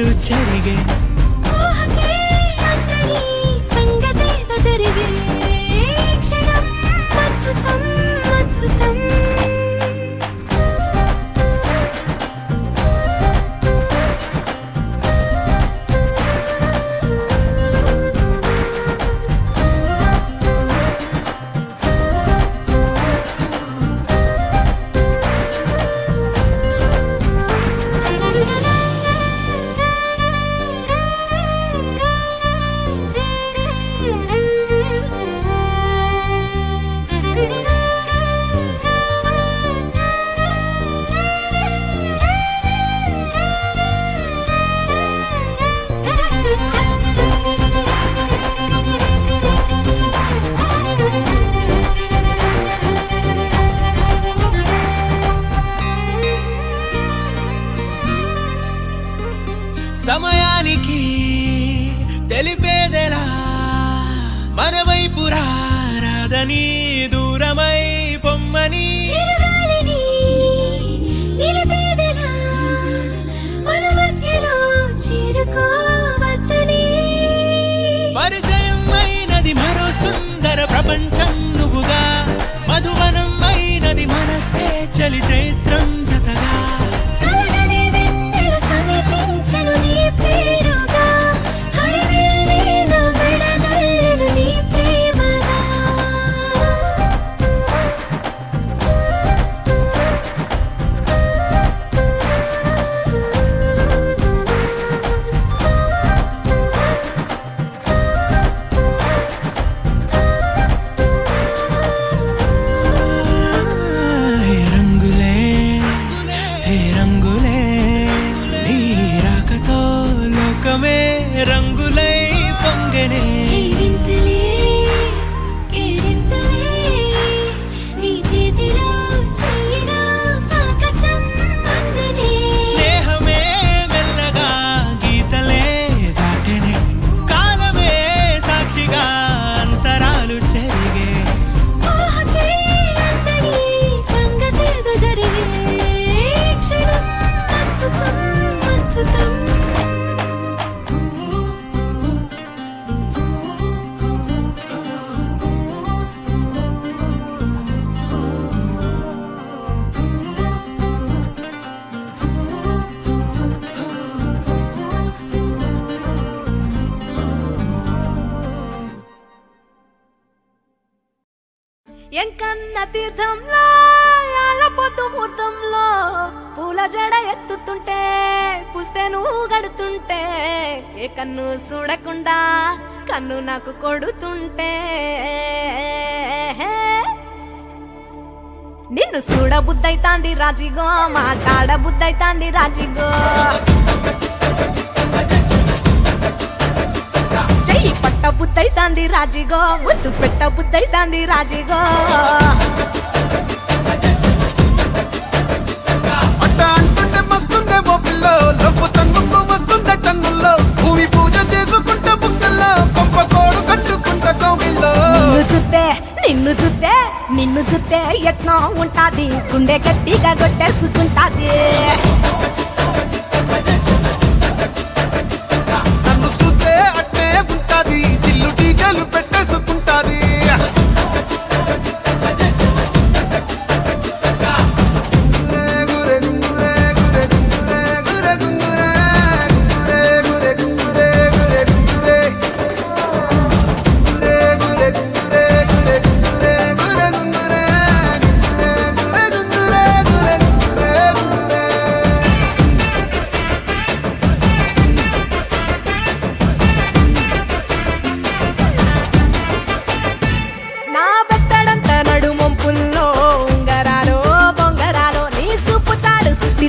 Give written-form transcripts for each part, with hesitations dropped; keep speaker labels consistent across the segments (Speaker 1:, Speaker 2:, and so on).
Speaker 1: అంతరాలు చెరిగే
Speaker 2: జరిగే క్షణం అద్భుతం అద్భుతం
Speaker 1: సమయానికి తెలిపేదెలా మన వైపు రాదని దూరమై పొమ్మని పరిచయం అయినది మరో సుందర ప్రపంచం నువ్వుగా మధువనం అయినది మనసే చలి చైత్రం జతగా రంగులై పొంగనే స్నేహమే మెల్లగా గీతలే దాటెనే కాలమే సాక్షిగా అంతరాలు చెరిగే
Speaker 2: ఎంకన్న తీర్థంలో పొద్దు ముహూర్తంలో పూల జడ ఎత్తుతుంటే పుస్తే నువ్వు గడుతుంటే ఏ కన్ను చూడకుండా కన్ను నాకు కొడుతుంటే నిన్ను చూడ బుద్ధైతాంది రాజిగో మాట్లాడ బుద్ధైతాంది రాజిగో చెయ్యి పట్ట బుద్ధైతాంది రాజిగో ముద్దు పెట్ట బుద్ధైతాంది రాజిగో
Speaker 1: అట్ట అంటుంటే మస్తుందే బొబ్బిల్లో లవ్వు తన్నుకు వస్తుందే టన్నుల్లో భూమి పూజ చేసుకుంటే బుక్కల్లో కొంప కోడు కట్టుకుంటే కోవిల్లో
Speaker 2: నిన్ను చూస్తే ఎట్నో ఉంటాది గుండె గట్టిగా కొట్టేసుకుంటాది
Speaker 1: నన్ను చూస్తే అట్టే ఉంటాది దిల్లు టీగలు పెట్టేసుకుంటాది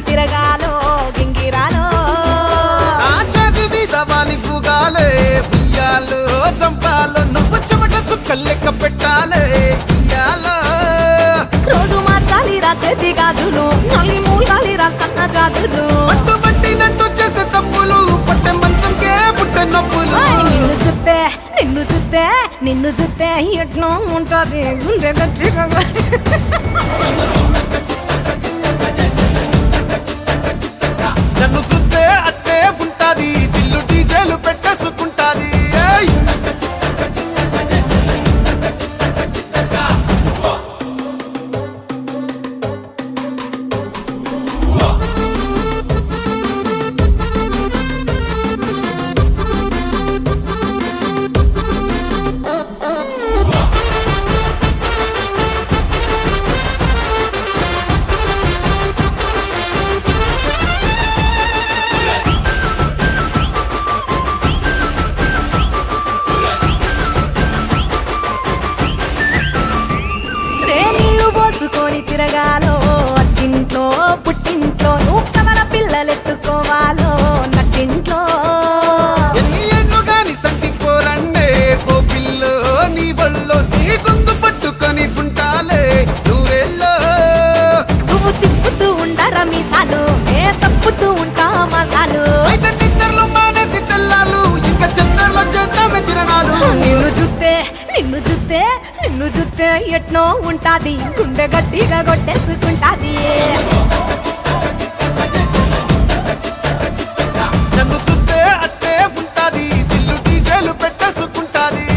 Speaker 2: తిరగాలో గింగిరాలో
Speaker 1: వాలి ఫుగాలే బియ్యాలు చంపాలో నువ్వు చెమట చుక్కలు లెక్క పెట్టాలే
Speaker 2: రోజు మార్చాలి రా చేతి గాజులు నల్లి మూలాలి రా సన్న జాజులు
Speaker 1: పట్టు పట్టినట్టు చేస్తే తప్పులు పట్టే మంచంకే పుట్టే నొప్పులు
Speaker 2: నిన్ను చూస్తే ఎట్నో ఉంటది గుండె గట్టిగా
Speaker 1: నన్ను చూస్తే అట్టే ఉంటాది
Speaker 2: నిన్ను చూస్తే ఎట్నో ఉంటాది, గుండె గట్టిగా కొట్టేసుకుంటాది.
Speaker 1: నన్ను సుత్తే అట్టే ఉంటాది, దిల్లు డీజేలు పెట్టేసుకుంటాది.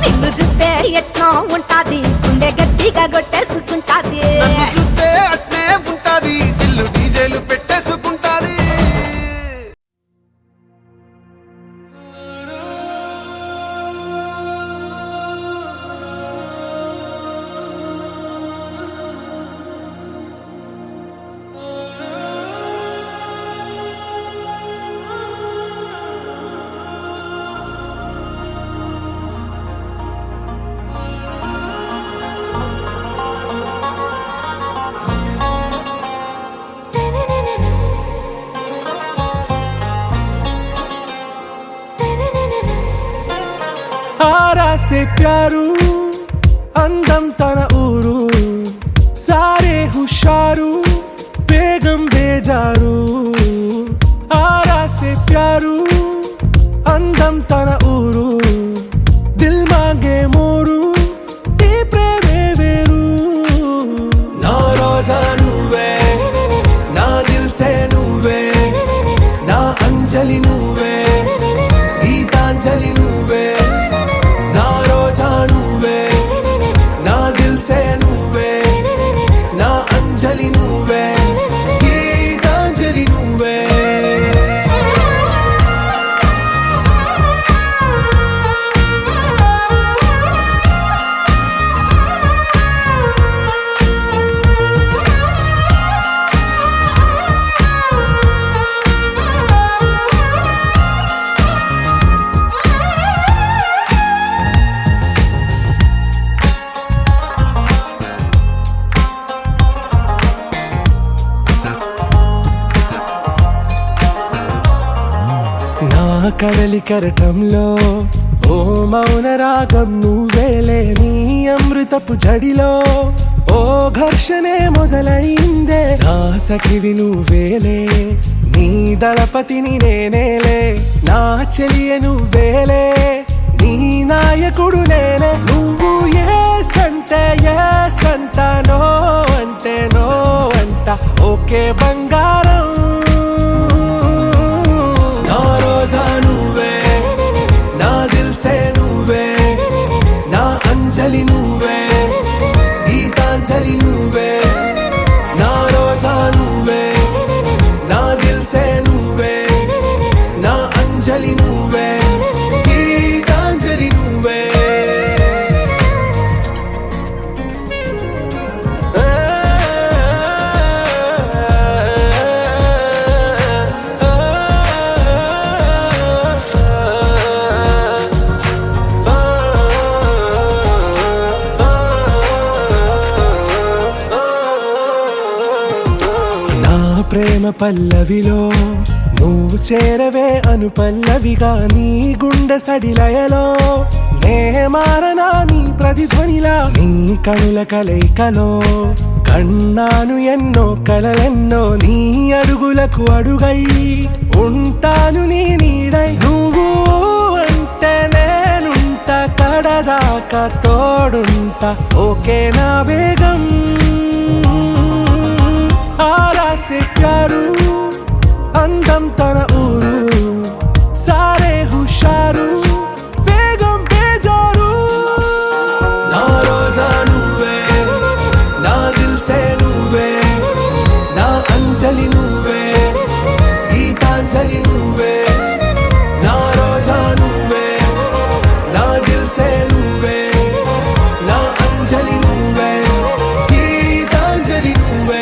Speaker 2: నిన్ను చూస్తే ఎట్నో ఉంటాది, గుండె గట్టిగా కొట్టేసుకుంటాది.
Speaker 1: నన్ను సుత్తే అట్టే ఉంటాది, దిల్లు డీజేలు పెట్టేసుకుంటాది.
Speaker 3: आरा से प्यारू అందం తన ఊరు సారే హుషారు బేగం బేజారు ఆరా సే ప్యారు అందం తన ఊరు దిల్ మాంగే మోరు ఈ ప్రేమే వేరు నా రోజా నువ్వే నా దిల్ సే నువ్వే నా అంజలి నువ్వే గీతాంజలి నువ్వే నా రోజా నువ్వే నా దిల్ సే నువ్వే నా అంజలి నువ్వే గీతాంజలి నువ్వే నా కడలి కరటంలో ఓ మౌన రాగం నువ్వేలే నీ అమృతపు జడిలో ఓ ఘర్షణే మొదలైందే నా సఖివి నువ్వేలే నీ దళపతిని నేనేలే నా చెలియ నువ్వేలే నీ నాయకుడు నేనే నువ్వు ఏ సంట నో అంటే నో అంట ఓకే బంగారం నా రోజా నువ్వే నా దిల్ సే నువ్వే నా అంజలి నువ్వే గీతాంజలి నువ్వే నా రోజా నువ్వే నా దిల్ సే నువ్వే నా అంజలి నువ్వే గీతాంజలి నువ్వే నా ప్రేమ పల్లవిలో నువ్వు చేరవే అను పల్లవిగా నీ గుండె సడిలయలో నే మారనా నీ ప్రతిధ్వనిలా నీ కనుల కలయికలో కన్నాను ఎన్నో కలలెన్నో నీ అడుగులకు అడుగై ఉంటాను నీ నీడై నువ్వు అంటే నేనుంట కడదాకా తోడుంట ఓకే నా బేగం ఆరా సే ప్యారు అందం తన ఊరు సారే హుషారు బేగం బేజారు నా రోజా నువ్వే నా దిల్ సే నువ్వే నా అంజలి నువ్వే గీతాంజలి నువ్వే నా రోజా నువ్వే నా దిల్ సే నువ్వే నా అంజలి నువ్వే గీతాంజలి నువ్వే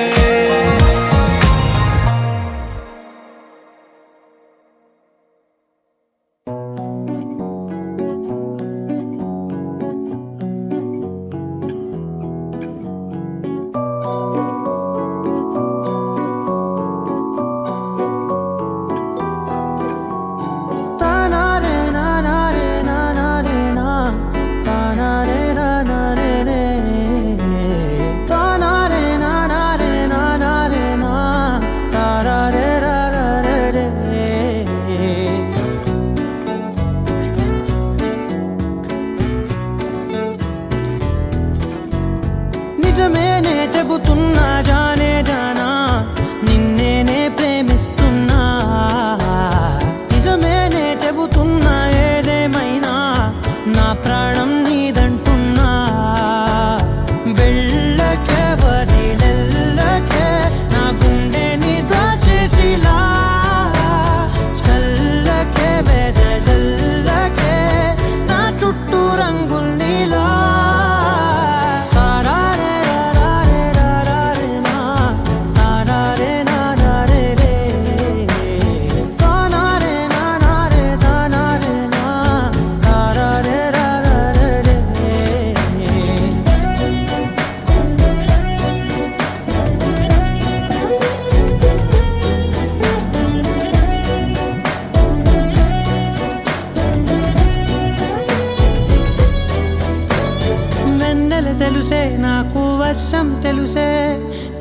Speaker 4: తెలుసే నాకు వర్షం తెలుసే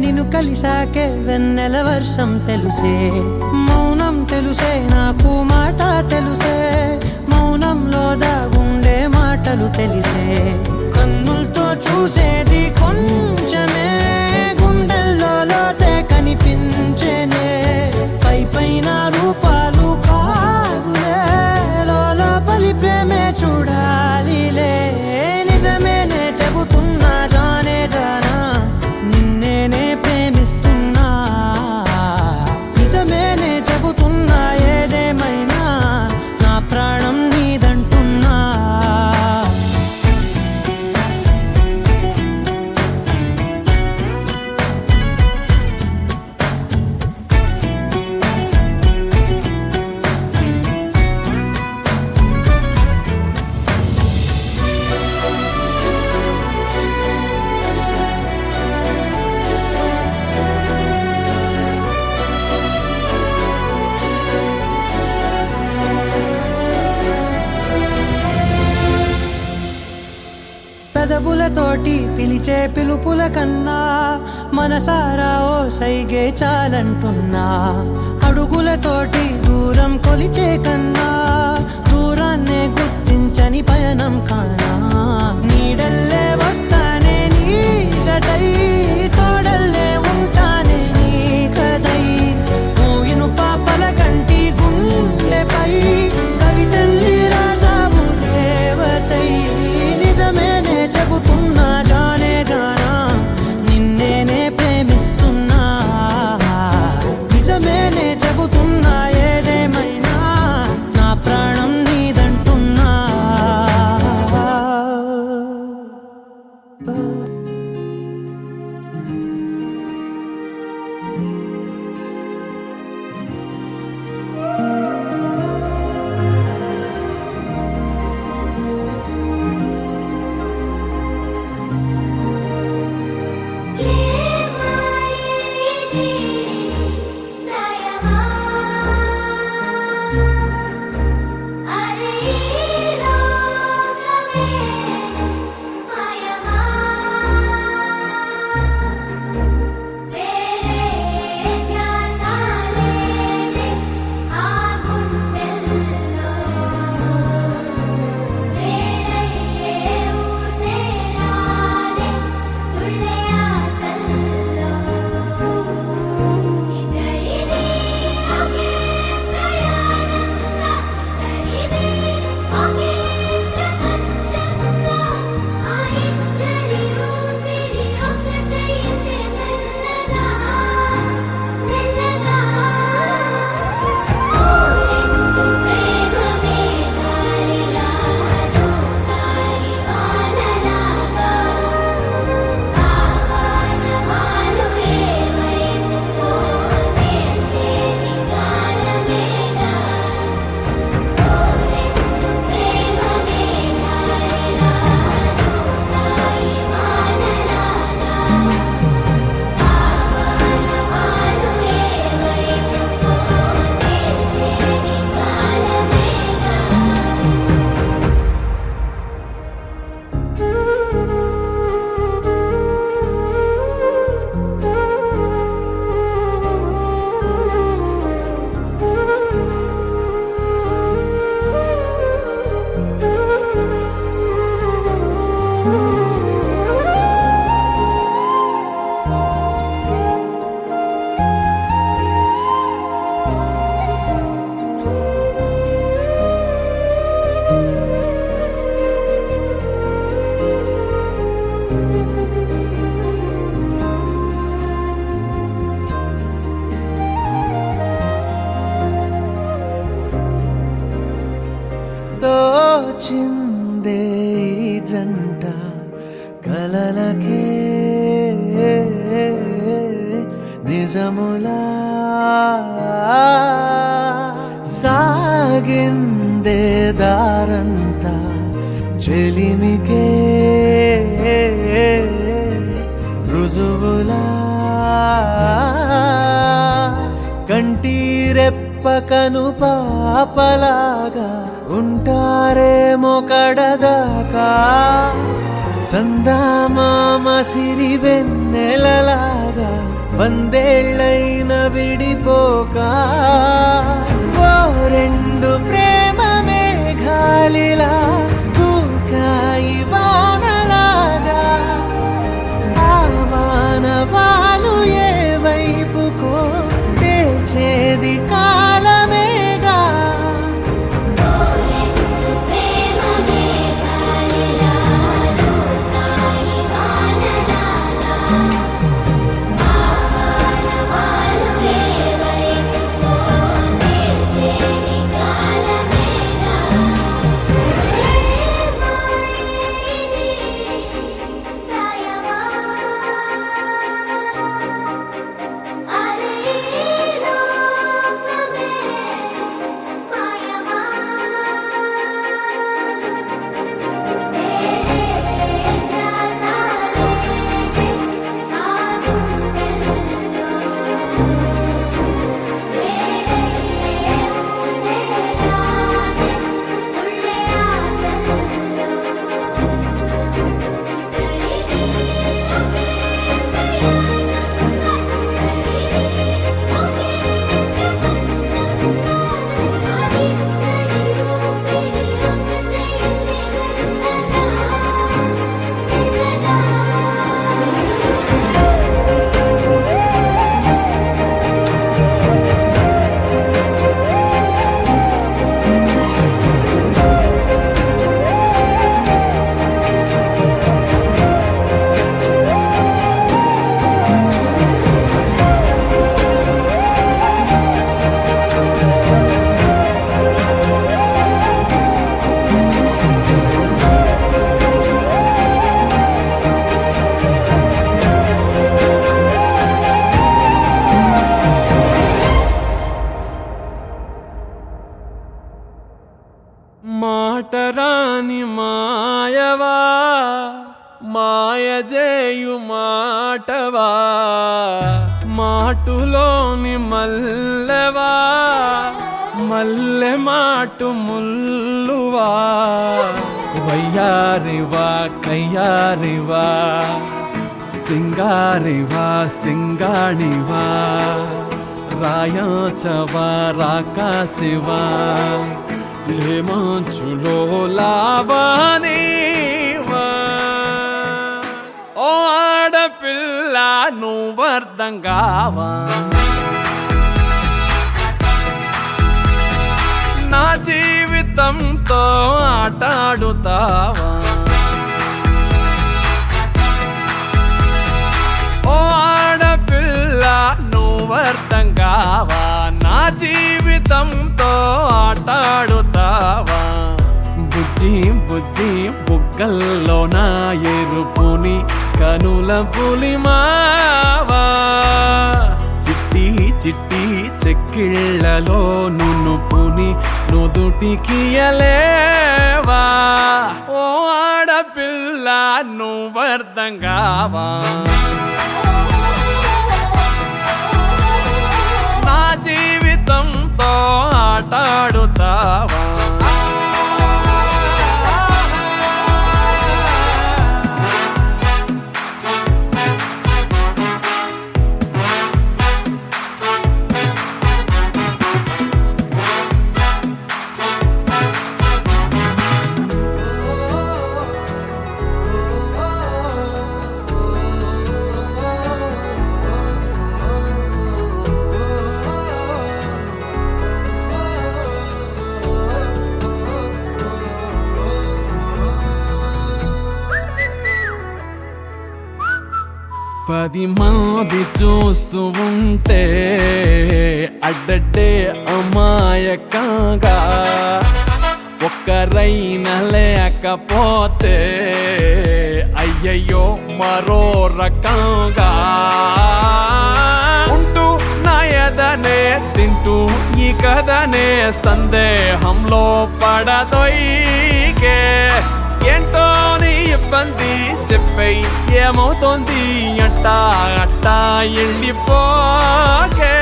Speaker 4: నిన్ను కలిసాకే వెన్నెల వర్షం తెలుసే మౌనం తెలుసే నాకు మాట తెలుసే మౌనంలో దాగుండే మాటలు తెలిసే కన్నులతో చూసేది కొంచెమే గుండెల్లో లోతే కనిపించేనే పై పైన రూపాలు కాదులే లోపలి ప్రేమే చూడాలిలే నిజమేనే చెబుతున్నా జానే జానా నిన్నేనే ప్రేమిస్తున్నా నిజమేనే చెబుతున్నా ఏదేమైనా నా ప్రాణం నీదంటున్నా పెదవులతోటి పిలిచే పిలుపుల కన్నా మనసారా ఓ సైగే చాలంటున్నా అడుగులతోటి దూరం కొలిచే కన్నా దూరాన్నే గుర్తించని పయనం కానా నీడల్లే వస్తానే నీ జతై తోడల్లే ఉంటానే నీ కదై మూయిను పాపల కంటి గుండెపై కవితల్లి రాజావు దేవతై నిజమేనే చెబుతున్నా జానే జానా నిన్నేనే ప్రేమిస్తున్నా నిజమేనే చెబుతున్నా ఏదేమైనా నా ప్రాణం నీదంటున్నా
Speaker 3: తోచిందే ఈ జంట కలలకే నిజములా సాగిందే దారంతా చెలిమికే రుజువులా కంటిరెప్పకను పాపలాగా ఉంటారేమో కడదాకా సందామామ సిరి వెన్నెలలాగా వందేళ్ళైన విడిపోక ఓ రెండు ప్రేమ మేఘాలిలా దూకాయి వానలాగా ఆ వానవాలు ఏ వైపుకో తేల్చేది కాలమేగా
Speaker 5: మాటరాని మాయవా మాయజేయు మాటవా మాటులోని మల్లెవా మల్లె మాటు ముల్లువా వయ్యారివా కయ్యారివా సింగారివా సింగాణివా రాయాచవా రాకాశివా లేమంచులో లావానివా ఓ ఆడపిల్ల నువ్వర్థం కావా నా జీవితంతో ఆటాడుతావా ఓ ఆడపిల్ల నువ్వర్థం కావా నా జీవితంతో ఆటాడుతావా బుజ్జి బుజ్జి బుగ్గల్లో నా ఎరుపుని కనుల పులిమావా చిట్టి చిట్టి చెక్కిళ్ళలో నునుపుని నుదుటికియలేవా ఓ ఆడపిల్ల నువ్వర్థం కావా నా జీవితంతో ఆటాడుతావా పది మంది చూస్తూ ఉంటే అడ్డడ్డే అమాయకంగా ఒక్కరైనా లేకపోతే అయ్యయ్యో మరో రకంగా ఉంటూ నా ఎదనే తింటూ ఈ కథనే సందేహంలో పడదొయ్యే ఏంటో నీ ఇబ్బంది చెప్పై ఏమవుతోంది అట్టా అట్టా వెళ్ళిపోకే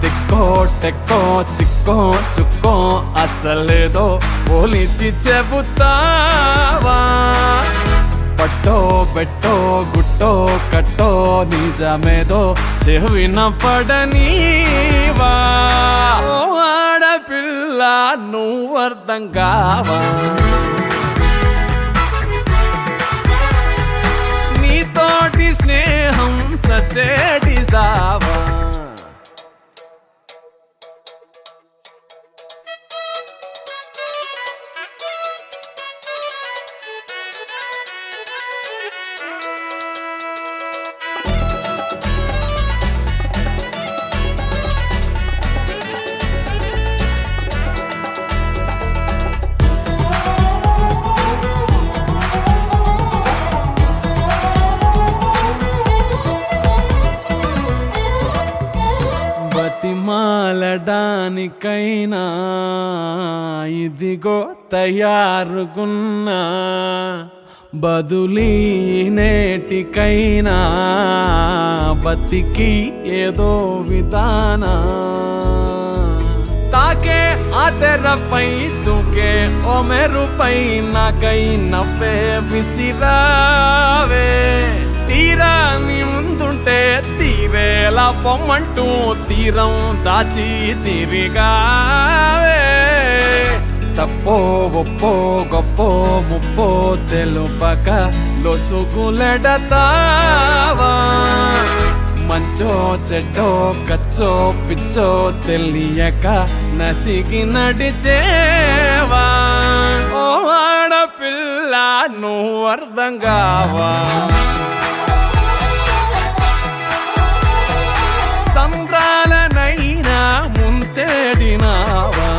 Speaker 5: తిక్కో టెక్కో చిక్కో చుక్కో అసలేదో పోలిచి చెబుతావా పట్టో బెట్టో గుట్టో కట్టో నిజమేదో చెవిన పడనీవా ఓ ఆడపిల్ల నువ్వు అర్థం కావా నీతోటి స్నేహం సచేటి సావా బతిమాలడానికైనా ఇదిగో తయారుగున్నా బదులీ నేటికైనా బతికి ఏదో విధానా తాకే ఆ తెరపై తూకే ఓ మెరుపై నాకై నవ్వే విసిరావే తీరా నీ ముందుంటే తీరేలా పొమ్మంటూ తీరం దాచి తిరిగావే తప్పో ఒప్పో గొప్పో ముప్పో తెలుపక లొసుగులెడతావా మంచో చెడ్డో కచ్చో పిచ్చో తెలియక నసిగి నడిచేవా ఓ ఆడపిల్ల నువ్వు అర్థం కావా సంద్రాలనైనా ముంచెడినావా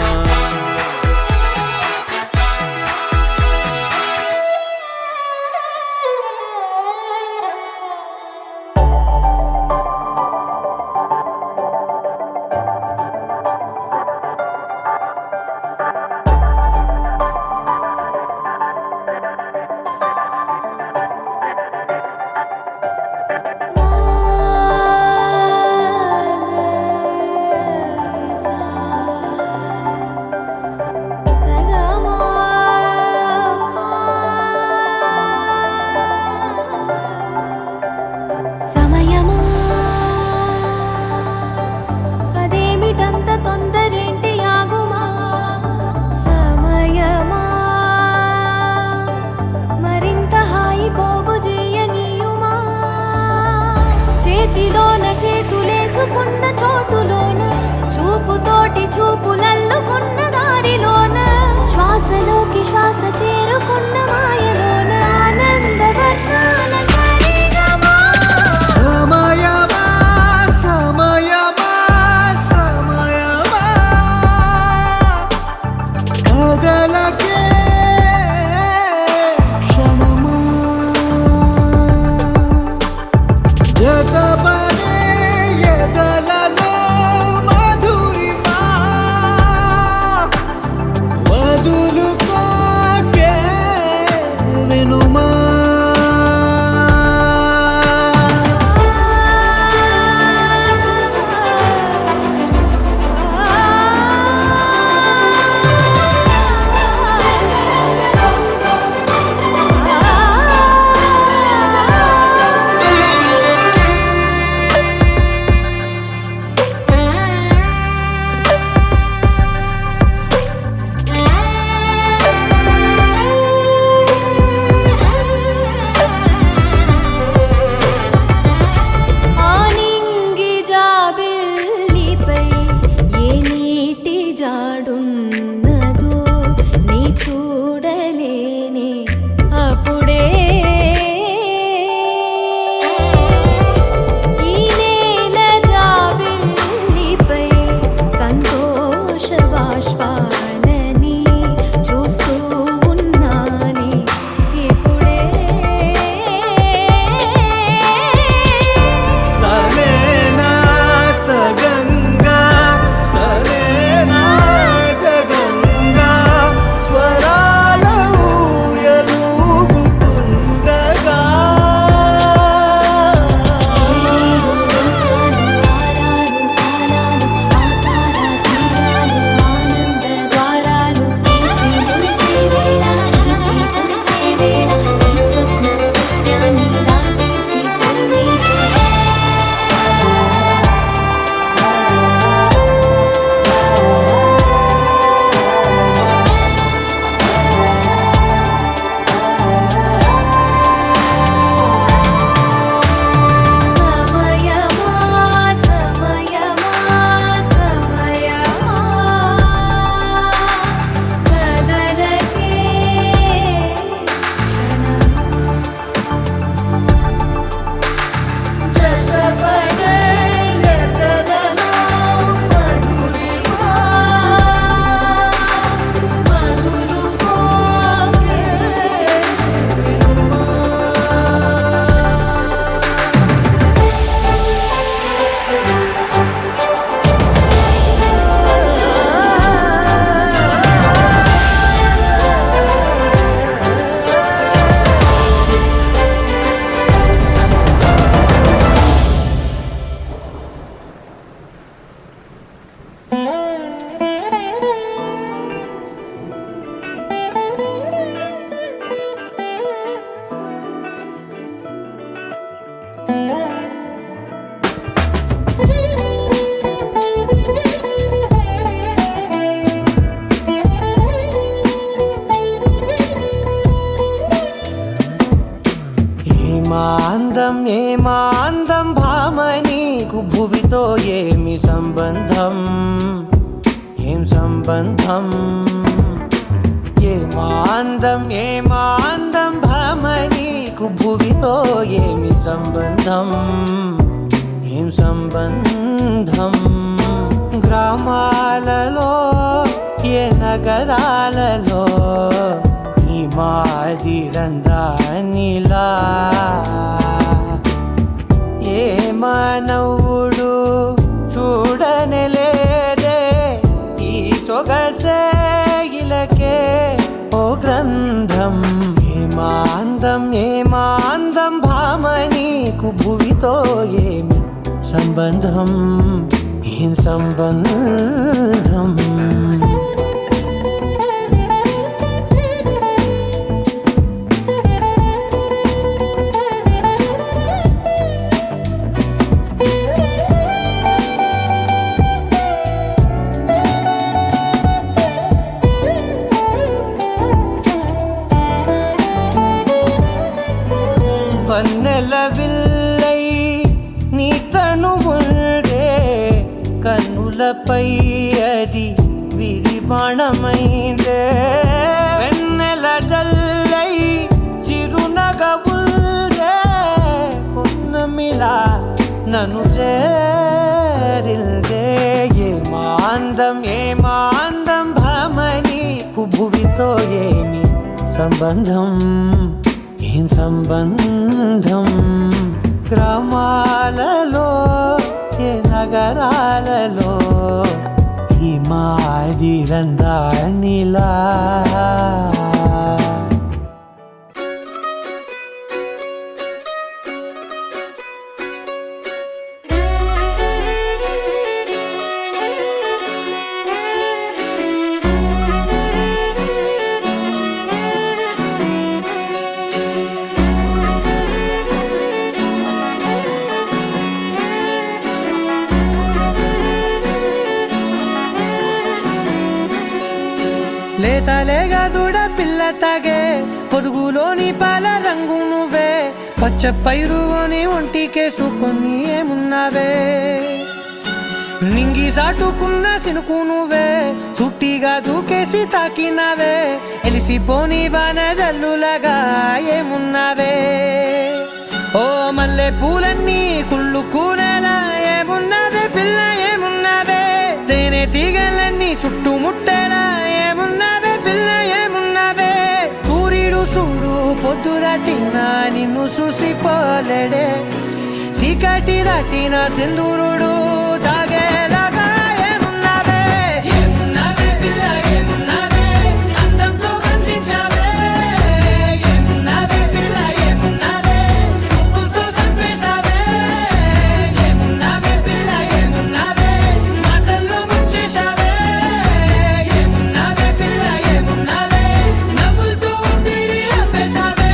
Speaker 4: ఏమాందం భామ నీకు భువితో ఏమి సంబంధం ఏం సంబంధం ఏమాందం భామ నీకు భువితో ఏమి సంబంధం ఏం సంబంధం గ్రామాలలో ఏ నగరాలలో ఈ మాదిరందానిలా ఏ మానవుడు చూడనలేదే ఈ సొగసే ఇలకే ఓ గ్రంథం ఏమాందం భామ నీకు భువితో ఏమి సంబంధం ఏం సంబంధం వన్నెల విల్లై నీ తనువుండే కన్నులపై అది విరిబాణమైందే వెన్నెల జల్లై చిరునగవుల్డే పొన్నమిలా నన్ను చేరిల్దే ఏమాందం భామని భువితో ఏమి సంబంధం ఏం సంబంధం గ్రామాలలో ఏ నగరాలలో ఈ మాదిరందానిలా లేతలేగా దూడ పిల్ల తాగే పొదుగులోని పాల రంగు నువ్వే పచ్చ పైరుని ఒంటికేసుకొని ఏమున్నావే నింగి సాటుకున్న సినుకు నువ్వే చుట్టిగా దూకేసి తాకినావే ఎలిసిపోని వాన జల్లులగా ఏమున్నావే ఓ మల్లె పూలన్నీ కుళ్ళు కూరలా ఏమున్నావే పిల్ల ఏమున్నావే తేనె తీగలన్నీ చుట్టుముట్టేలా ఏమున్నావే పిల్ల ఏమున్నావే సూర్యుడు చూడు పొద్దురాటిన నిన్ను చూసిపోలేడే చీకటి దాటిన సింధూరుడు తాగేలాగా ఏమున్నావే ఏమున్నావే పిల్ల ఏమున్నావే అందంతో కనిపించావే ఏమున్నావే పిల్ల ఏమున్నావే సుక్కుతో చంపేశావే ఏమున్నావే పిల్ల ఏమున్నావే మాటల్లో ముంచేశావే ఏమున్నావే పిల్ల ఏమున్నావే నవ్వులతో ఊపిరి ఆపేశావే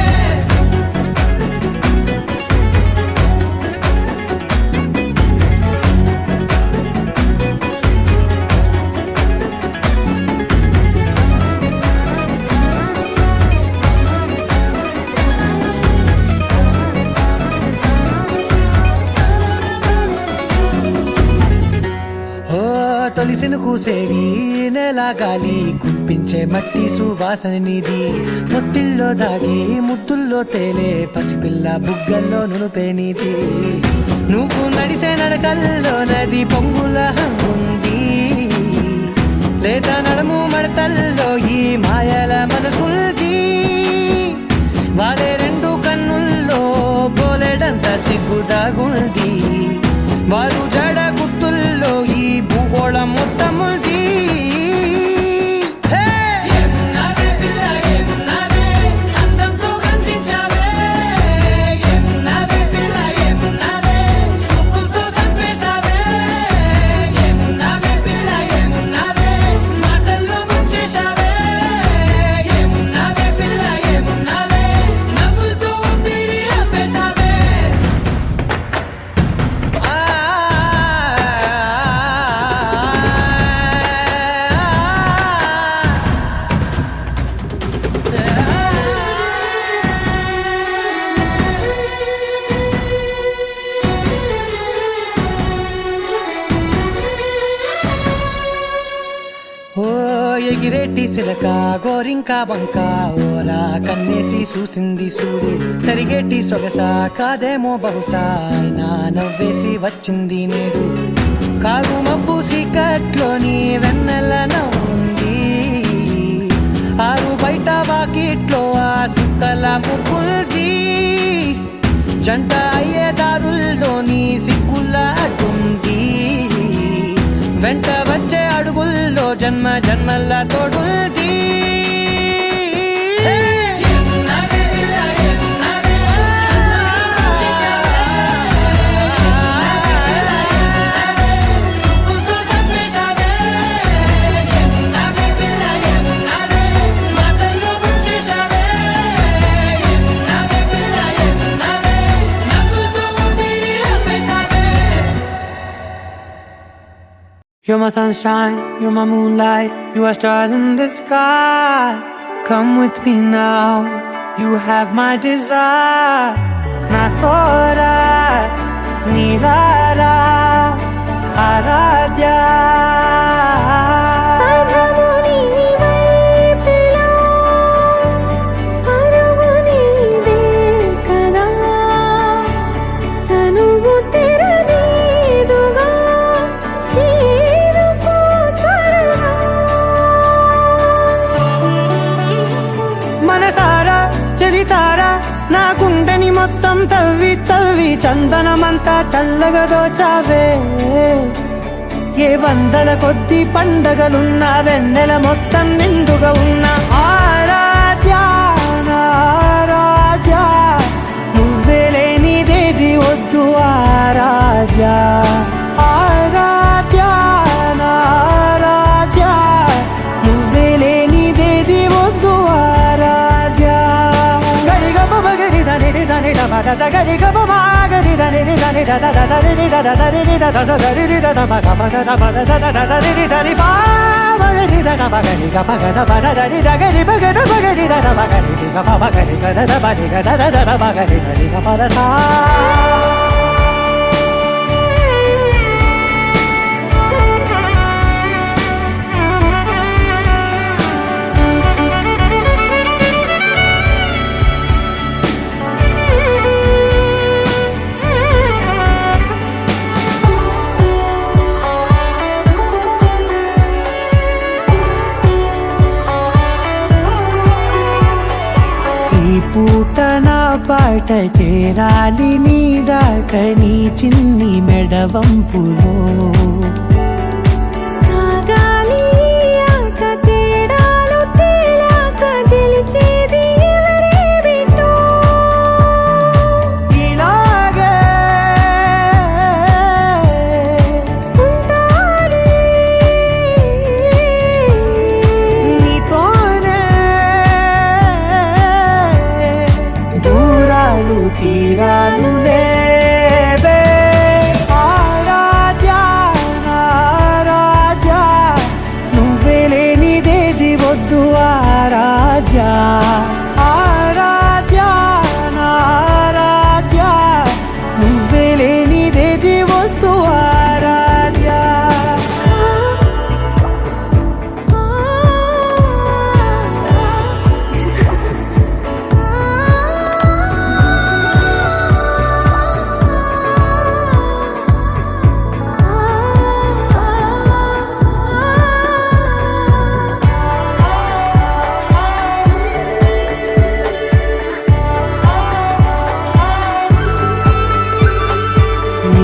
Speaker 4: తొలిసిన కూసేరి నెల గాలి గుప్పించే మట్టి సువాసన నిధి ముత్తిల్లో దాగి ముత్తుల్లో తేలే పసిపిల్ల బుగ్గల్లో నునుపే నీది నువ్వు నడిసే నడకల్లో నది పొంగుల హంగుంది లేదా నడుము మడతల్లో ఈ మాయల మనసుంది వారే రెండు కన్నుల్లో బోలెడంత సిగ్గుదాగుంది వారు జడ గుత్తుల్లో ఈ భూగోళం మొత్తముంది ఏమున్నావే పిల్ల ఏమున్నావే అందంతో కనిపించావే ఏమున్నావే పిల్ల ఏమున్నావే సుక్కుతో చంపేశావే ఏమున్నావే పిల్ల ఏమున్నావే మాటల్లో ముంచేశావే ఏమున్నావే పిల్ల ఏమున్నావే నవ్వులతో ఊపిరి ఆపేశావే
Speaker 3: ఎగిరేటి చిలక గోరింకా బంక ఓరా కన్నేసి చూసింది చూడు తరిగేటి సొగస కాదేమో బహుశా అయినా నవ్వేసి వచ్చింది నేడు కాగు మబ్బు సీకట్లోని వెన్నెల నవ్వుంది ఆరు బయట వాకిట్లో ఆ సుక్కల ముగ్గుల్ది జంట అయ్యే దారుల్లోని సిగ్గుల అడ్డుంది వెంట వచ్చే అడుగుల్లో జన్మ జన్మల తోడుల్ది You're my sunshine, you're my moonlight, you are stars in the sky. Come with me now, you have my desire. Na tora, nilara, aradhya. నా గుండెని మొత్తం తవ్వి తవ్వి చందనమంతా చల్లగా దోచావే ఏ వందల కొద్ది పండగలున్నా వెన్నెల మొత్తం నిండుగా ఉన్న ఆరాధ్య ఆరాధ్య నువ్వే లేనిదేది వద్దు ఆరాధ్య ఆరాధ్య ఆరాధ్య నువ్వే లేనిదేది వద్దు ఆరాధ్య గరి గమ గరి దని దని ద ద ద దని ద ద దని ద ద ద దని ద ద మ గ మ ద ద మ ద ద ద ద దని దని పా మ గరి ద గ మ గరి గ మ గ ద మ ద దని ద గరి మ గ ద మ గరి ద ద మ గరి ది గ మ మ గరి గ ద ద మ ది గ ద ద ద ద మ గరి ద ది గ మ ద సా పూట నా పాట చేరాలి నీ దాక నీ చిన్ని మెడవంపులో
Speaker 2: సాగాలి ఆట తేడాలు తేలాక గెలిచేది ఎవరే బిడ్డో
Speaker 3: ఇలాగే
Speaker 2: ఉంటాలి
Speaker 3: నీతోనే దూరాలు తీరాలు లేవే ఆరాధ్య ఆరాధ్య నువ్వే లేనిదేది వద్దు ఆరాధ్య ఆరాధ్య ఆరాధ్య నువ్వే లేనిదేది వద్దు ఆరాధ్య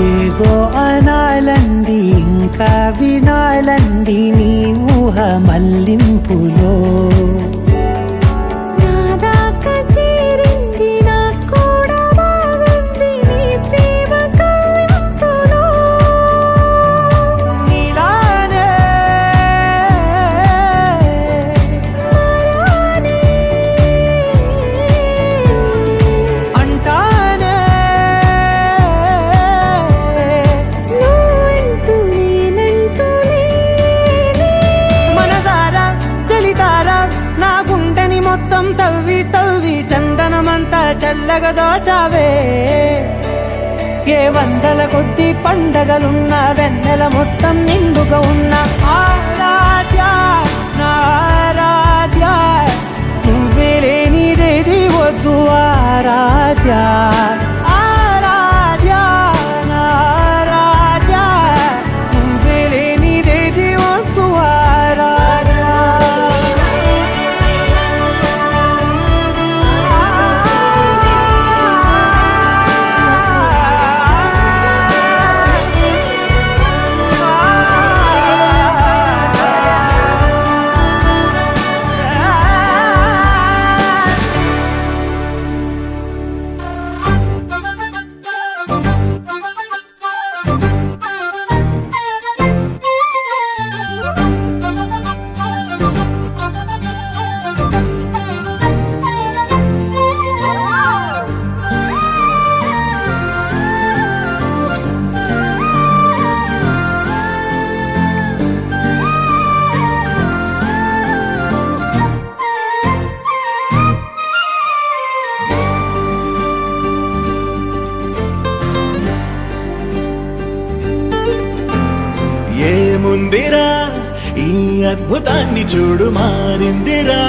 Speaker 3: ఏదో అనాలండి ఇంకా వినాలండి నీ ఊహ మల్లింపులో
Speaker 2: నా దాకా చేరింది నాకు కూడా బాగుంది నీ ప్రేమ కవ్వింపులో
Speaker 3: నీలానే
Speaker 2: మరానే
Speaker 3: అంటానే
Speaker 2: నువ్వంటూ నేనంటూ లేనే
Speaker 3: మనసారా చలితారా నా గుండెని మొత్తం తవ్వి తవ్వి చందనమంతా చల్లగా దోచావే ఏ వందల కొద్ది పండగలున్న వెన్నెల మొత్తం నిండుగా ఉన్న ఆరాధ్య నా
Speaker 6: ఏముందిరా ఈ అద్భుతాన్ని చూడు మారిందిరా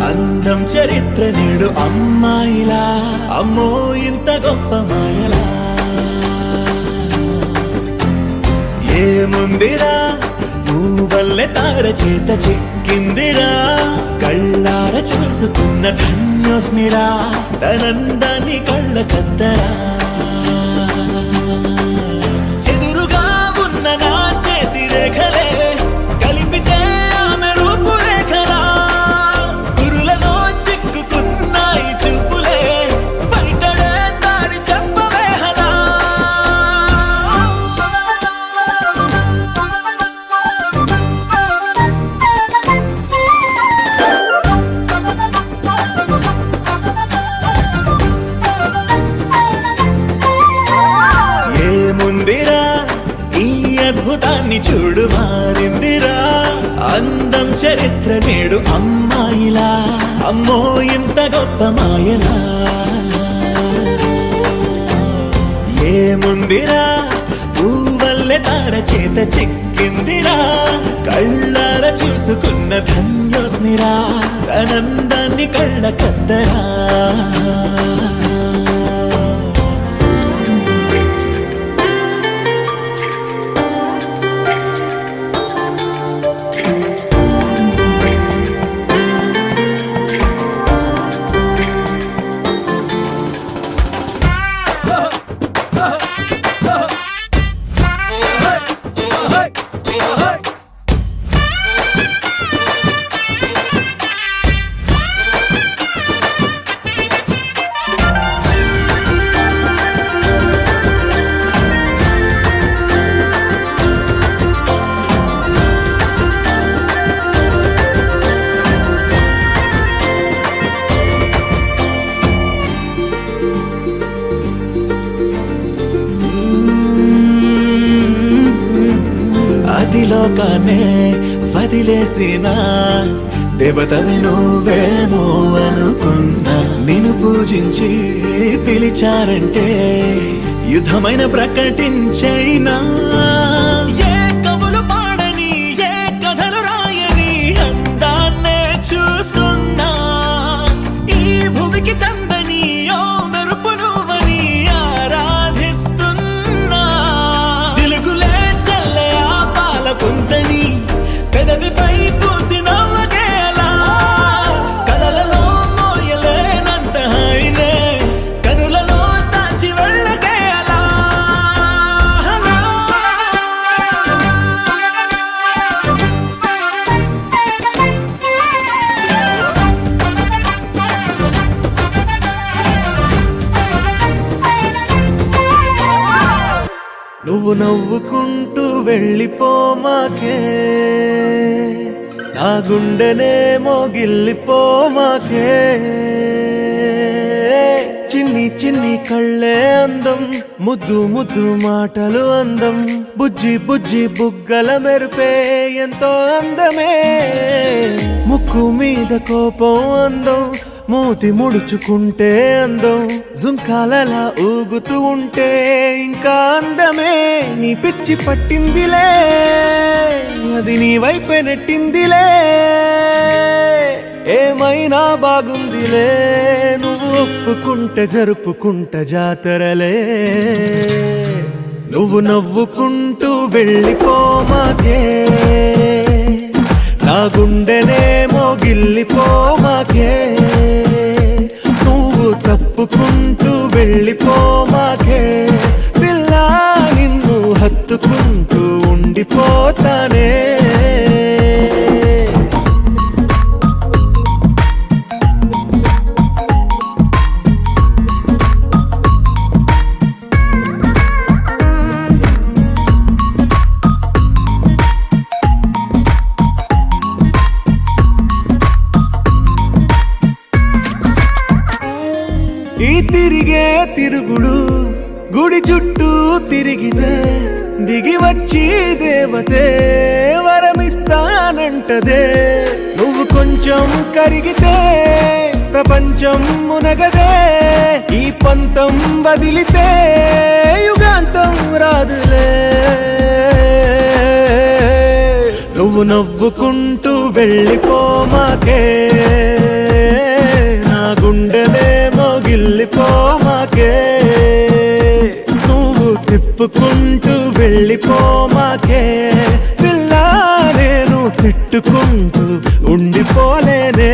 Speaker 6: అందం చరిత్ర నేడు అమ్మాయిలా అమ్మో ఇంత గొప్ప మాయలా ఏముందిరా నువ్వల్లే తార చేత చిక్కిందిరా కళ్ళార చూసుకున్న ధన్యోస్మిరా తనందాన్ని కళ్ళ కద్దరా చెదురుగా ఉన్న నా చేతి రేఖలే కలిపితే ఆమె రూపురేఖలా గురులలో చిక్కుకున్నాయి చూపులే బయటడే దారి చెప్పవేహలా ఏముందిరా ఈ అద్భుతాన్ని చూడు మారిందిరా అందం చరిత్ర నేడు అమ్మాయిలా అమ్మో ఇంత గొప్ప మాయలా ఏముందిరా నువ్వల్లే తార చేత చిక్కిందిరా కళ్ళార చూసుకున్న ధన్యోస్మిరా ఆనందాన్ని కళ్ళ కద్దరా అదిలోకానే వదిలేసిన దేవతవి నువ్వేమో అనుకున్నా నిన్ను పూజించి పిలిచారంటే యుద్ధమైన ప్రకటించైనా ఏ కవులు పాడని ఏ కథలు రాయని అందాన్నే చూస్తున్నా ఈ భూమికి చందని ఓ మెరుపు నువ్వని ఆరాధిస్తున్నా చిలుగులే చల్లే ఆ పాల పుంతని పెదవిపై పూసి నవ్వగేలా కలలలో మోయలేనంత హాయినే కనులలో దాచి వెళ్ళగేలా నువ్వు నవ్వుకుంటూ వెళ్ళిపోమాకే నా గుండెనేమో గిల్లిపోమాకే చిన్ని చిన్ని కళ్ళే అందం ముద్దు ముద్దు మాటలు అందం బుజ్జి బుజ్జి బుగ్గల మెరుపే ఎంతో అందమే ముక్కు మీద కోపం అందం మూతి ముడుచుకుంటే అందం జుంకాలలా ఊగుతూ ఉంటే ఇంకా అందమే నీ పిచ్చి పట్టిందిలే అది నీ వైపే నెట్టిందిలే ఏమైనా బాగుందిలే నువ్వు ఒప్పుకుంటే జరుపుకుంటే జాతరలే నువ్వు నవ్వుకుంటూ వెళ్ళిపోమాకే నా గుండెనేమో గిల్లిపోమాకే నువ్వు తప్పుకుంటూ వెళ్ళిపోమాకే పిల్ల నిన్ను హత్తుకుంటూ ఉండిపోతానే ఈ తిరిగే తిరుగుడు గుడి చుట్టూ తిరిగితే దిగి వచ్చి దేవతే వరమిస్తానంటదే నువ్వు కొంచెం కరిగితే ప్రపంచం మునగదే ఈ పంతం వదిలితే యుగాంతం రాదులే నువ్వు నవ్వుకుంటూ వెళ్ళిపోమాకే, నా గుండెనేమో గిల్లిపోమాకే. నువ్వు తిప్పుకుంటూ వెళ్ళిపోమాకే పిల్ల, నేను తిట్టుకుంటూ ఉండిపోలేనే.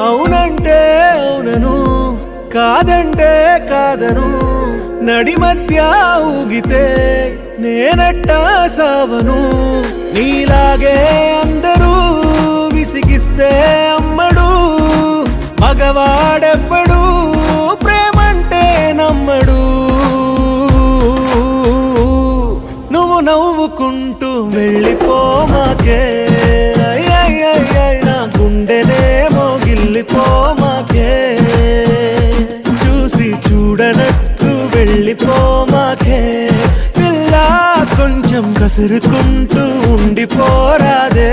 Speaker 6: అవునంటే అవునను, కాదంటే కాదను, నడి మధ్య ఊగితే నేనట్టా సావను. నీలాగే అందరూ విసిగిస్తే అమ్మడు, మగవాడెవ్వడు ప్రేమంటే నమ్మడు. నువ్వు నవ్వుకుంటూ వెళ్ళిపోమాకే, నా గుండెనేమో గిల్లిపోమాకే. చూసి చూడనట్టు వెళ్ళిపోమాకే పిల్ల, కొంచెం కసురుకుంటూ ఉండిపోరాదే.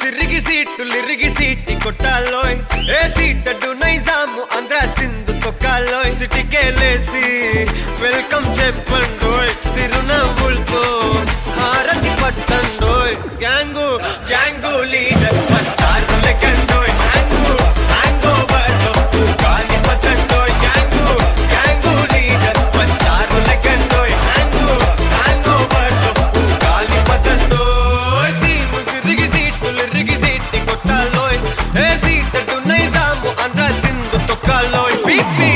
Speaker 7: సిరిగి సీట్టులిరిగి సీటి కొట్టాలోయ్, ఏ సీటడు నైజాము ఆంధ్ర సింధు తొక్కాలోయ్. సిటీకేలేసి వెల్కమ్ చెప్పండోయ్, సిరునవ్వులతో హారతి పట్టండోయ్. గ్యాంగు గ్యాంగు లీడర్ పంచారు లెక్కండోయ్, హ్యాంగు హ్యాంగ్ ఓవర్ గాలి పట్టండోయ్. గ్యాంగు గ్యాంగు లీడర్ పంచారు లెక్కండోయ్, హ్యాంగు హ్యాంగ్ ఓవర్ గాలి పట్టండోయ్. సీము సిరిగి సీటులిరిగి సీటి కొట్టాలోయ్, ఏ సీటడు నైజాము ఆంధ్ర సింధు తొక్కాలోయ్. బీపీ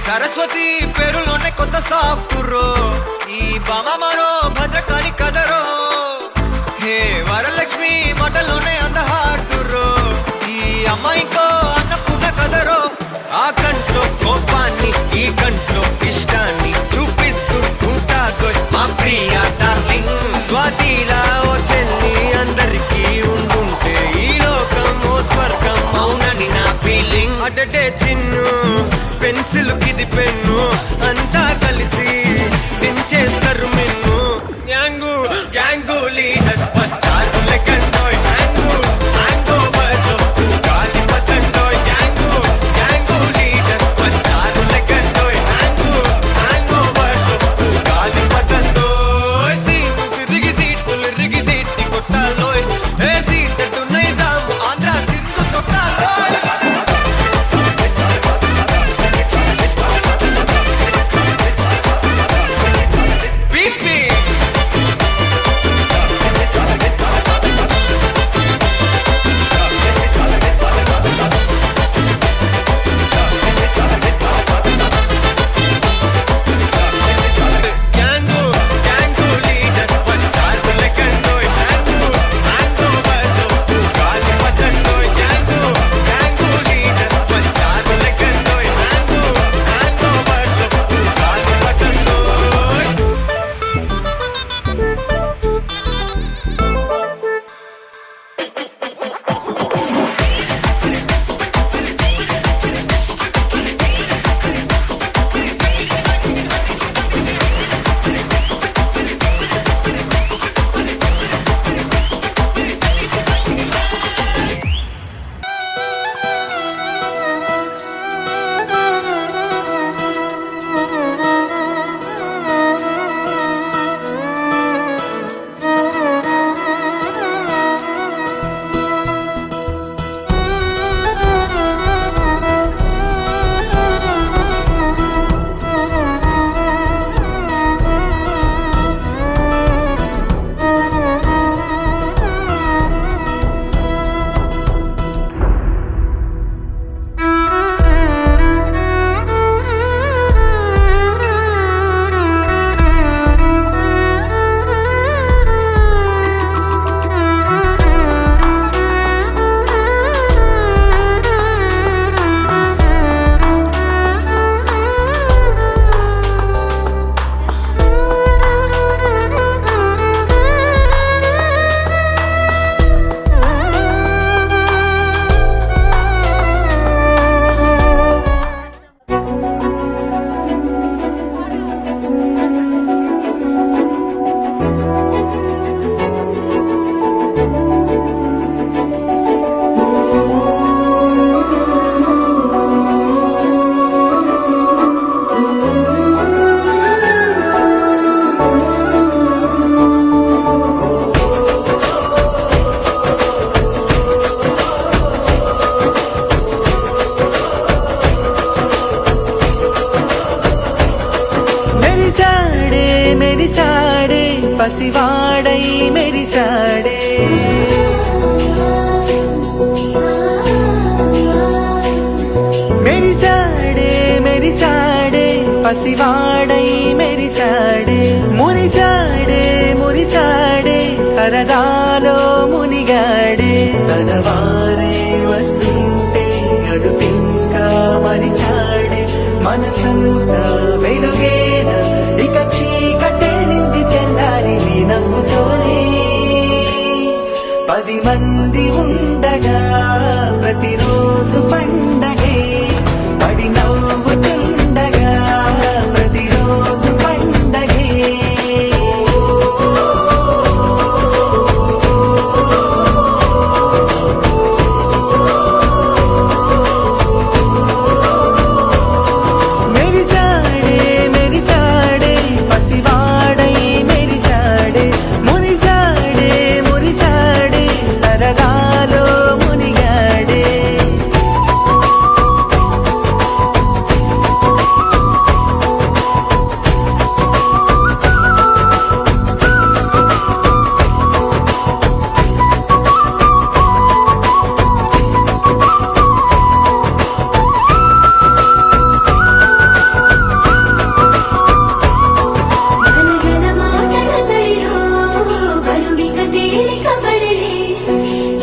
Speaker 7: సరస్వతి పేరులోనే కొత్త సాఫ్ట్రో, ఈ బామ మరో భద్రకాళి కదరో. హే వరలక్ష్మి మాటలోనే అందహార్దురో, ఈ అమ్మాయికో అన్నపూర్ణ కదరో. ఆ కంట్లో కోపాన్ని ఈ కంట్లో ఇష్టాన్ని చూపిస్తూ ఉంటాగో మా ప్రియా డార్లింగ్. స్వాతిలా ఓ చెల్లి అందరికీ ఉండుంటే ఈ లోకం ఓ స్వర్గం అవునని నా ఫీలింగ్. అటటే చిన్ను పెన్సిల్ కిది పెన్ను అంతా కలిసి పెంచేస్తారు మెన్ను. గ్యాంగు గ్యాంగు లీడర్ వచ్చారు లెక్కండోయ్, హ్యాంగు హ్యాంగ్ ఓవర్ గాలి పట్టండోయ్. గ్యాంగు గ్యాంగు లీడర్ వచ్చారు లెక్కండోయ్, హ్యాంగు హ్యాంగ్
Speaker 6: పసివాడై మెరిసాడే మెరిసాడే మెరిసాడే పసివాడై మెరిసాడే మురిసాడే మురిసాడే సరదాలో మునిగాడే తన వారే వస్తుంటే అడుపింకా మరిచాడే మనసంతా వెలుగేన ఇక చీకటెళ్ళింది తెల్లారి నీ నవ్వుతోనే 10 మంది ఉండగా ప్రతిరోజు పండగే పడి నవ్వుతుండగా ప్రతిరోజు పండగే మెరిసాడే మెరిసాడే పసివాడై మెరిసాడే మురిసాడే మురిసాడే సరదాలో మునిగాడే
Speaker 8: గలగల మాటల సడిలో బరువిక తేలిక పడలే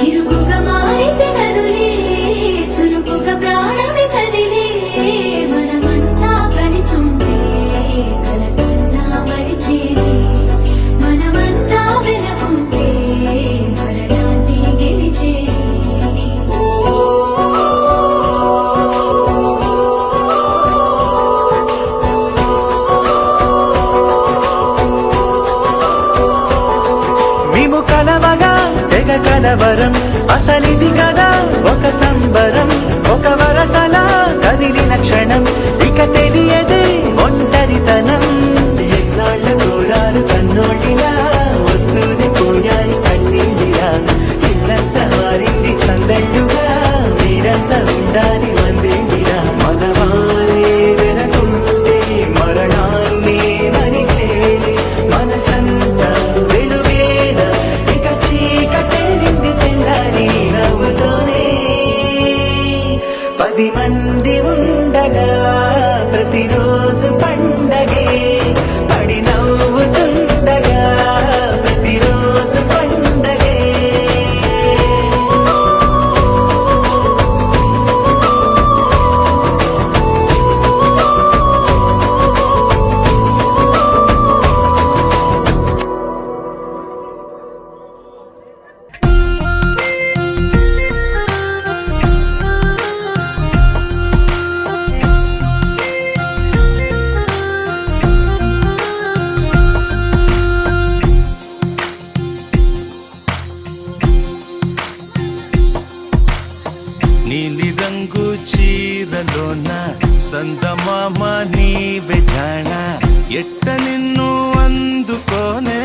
Speaker 8: ఇరుకుగా మారితే కదులే చురుకుగా ప్రాణమి కదిలే మనమంతా కలిసుంటే కలకన్నా మరిచేది మనమంతా వెనకుంటే మరణాన్ని గెలిచేది
Speaker 6: మేము కలవగా తెగ కలవరం అసలిది కదా ఒక సంబరం ఒక వరసలా కదిలిన క్షణం ఇక తెలియదే ఒంటరితనం ఎన్నాళ్ళ కోరాలు కన్నోళ్ళిలా వస్తూనే పోయాయి కన్నీళ్ళిలా ఇల్లంతా మారింది సందళ్ళుగా మీరంతా ఉండాలి వందేళ్ళిలా మనవారే వెనకుంటే మరణాన్ని మరిచేది మనసంతా వెలుగేన ఇక చీకటెళ్ళింది తెల్లారి నవ్వుతోనే 10 మంది ఉండగా ప్రతిరోజు పండగే పడి నవ్వుతుండగా ప్రతిరోజు పండగే
Speaker 9: నీలి రంగు చీరలోన సందమామ నీవే జాణ ఎట్ట నిన్ను అందుకోనే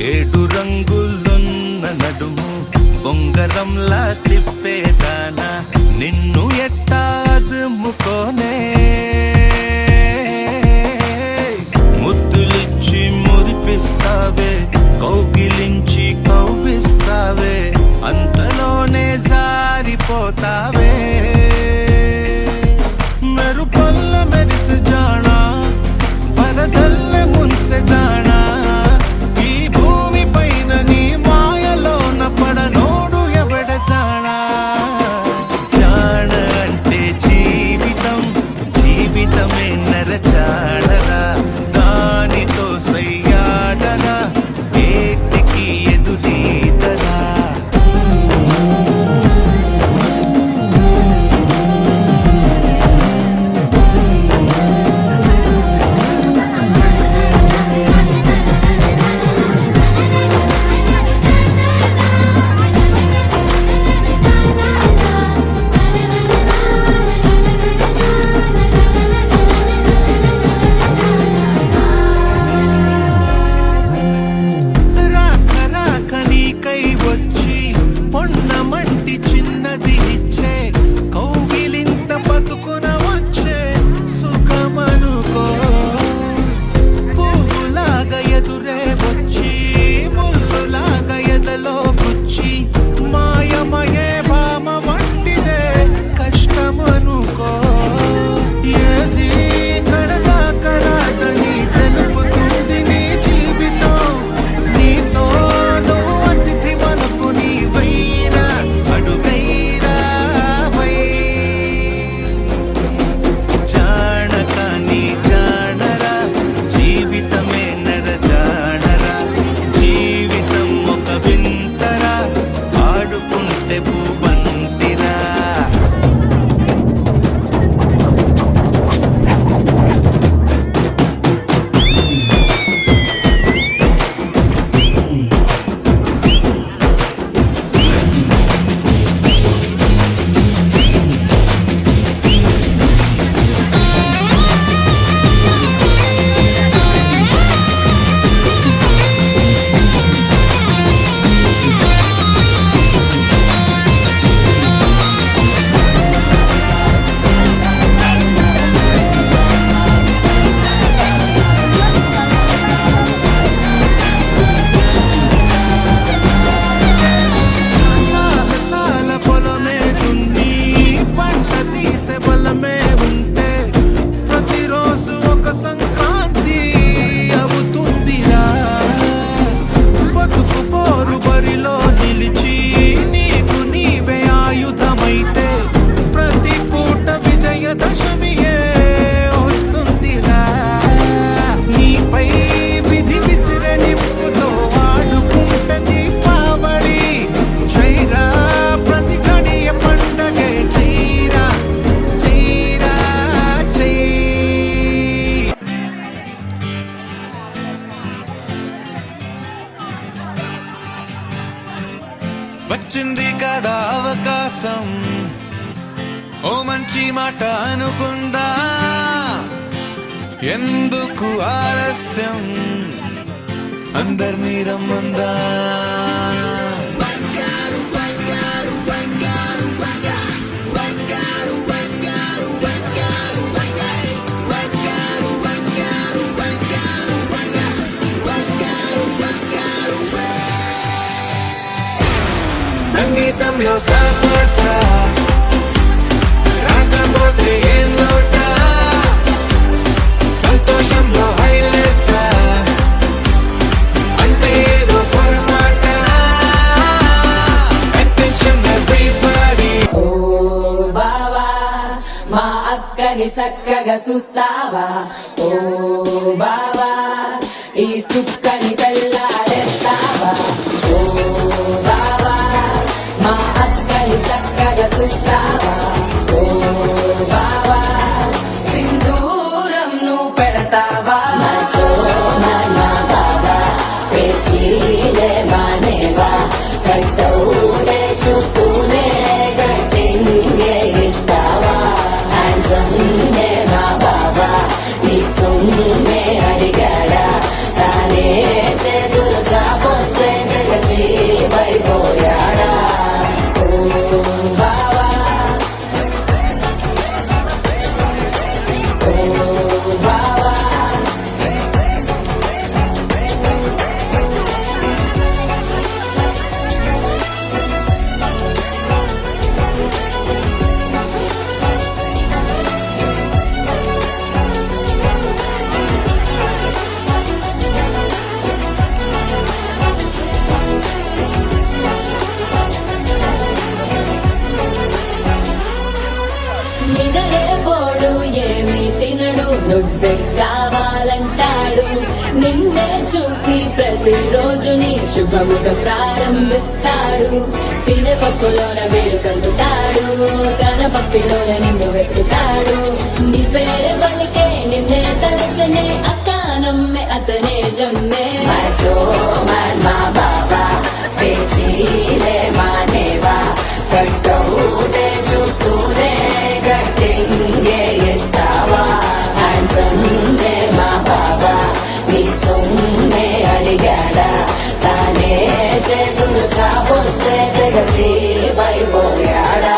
Speaker 9: 7 రంగులున్న నడుము బొంగరంలా తిప్పేదానా నిన్ను ఎట్టా అదుముకోనే ముద్దులిచ్చి మురిపిస్తావే కౌగిలించి కౌగిస్తావే అంతలోనే జారిపోతావే మెరుపల్ల మెరిసి జానా వరదల్ల ముంచె జానా ఈ భూమి పైన నీ మాయలోన పడనోడు ఎవడ జానా కదా అవకాశం, ఓ మంచి మాట అనుకుందా, ఎందుకు ఆలస్యం, అందరినీ రమ్మందా. సంగీతంలో సపస రాకపోతే ఏం లోట, సంతోషంలో హైలెస్స అంటే ఏదో పొరపాట. Attention everybody.
Speaker 2: ఓ బావా మా అక్కని చక్కగా చూస్తావా, ఓ బావా ఈ సుక్కని పెళ్ళాడేస్తావా, ఓ బావా మా అక్కని చక్కగా చూస్తావా, ఓ బావా సింధూరం నువ్వు పెడతావా. నచో నా బావా పేచీలే మానేవా, కట్టౌటే చూస్తూనే గట్టింగే ఇస్తావా. హ్యాండ్సమ్ నే నా బావా నీ సొమ్మే అడిగాడా, తానే చేతులు చాపొస్తే తెగచి పైపోయాడా. ఓ బావా ఓ బావా నిదరే పోడు ఏమి తినడు, నువ్వే కావాలంటాడు. నిన్నే చూసి ప్రతిరోజు నీ శుభముగా ప్రారంభిస్తాడు. తినే పప్పులోన వేరు కందుతాడు, తన పప్పిలోన నిన్ను వెతుకుతాడు. నీ పేరు పలికే నిన్నే తలచనే అక్క నమ్మే అతనే జమ్మే. మచో మా బాబా పేచీలే మానేవా, కట్టౌటే చూస్తూనే గట్టింగే ఇస్తావా. హ్యాండ్సమ్ నే మా బాబా నీ సొమ్మే అడిగాడా, తానే చేతులు చాపొస్తే తెగచి పైపోయాడా.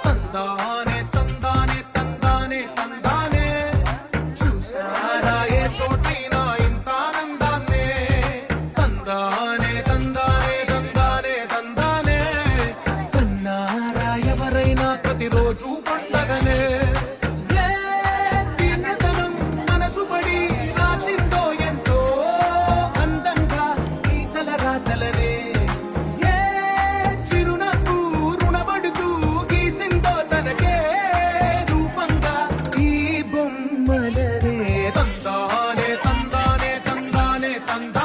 Speaker 5: తందానే తందానే తందానే తందానే, చూసారా ఏ చోటైనా ఇంత ఆనందాన్నే. తందానే తందానే తందానే తందానే, కన్నారా ఎవరైనా ప్రతిరోజు పండగనే. ఏ తీవ్రతనం మనసు పడి రాసిందో ఎంతో అందంగా ఈ తలరాతలనే. ఏ చిరునవ్వు రుణపడుతూ గీసిందో తనకే రూపంగా ఈ బొమ్మలనే. తందానే తందానే తందానే తందానే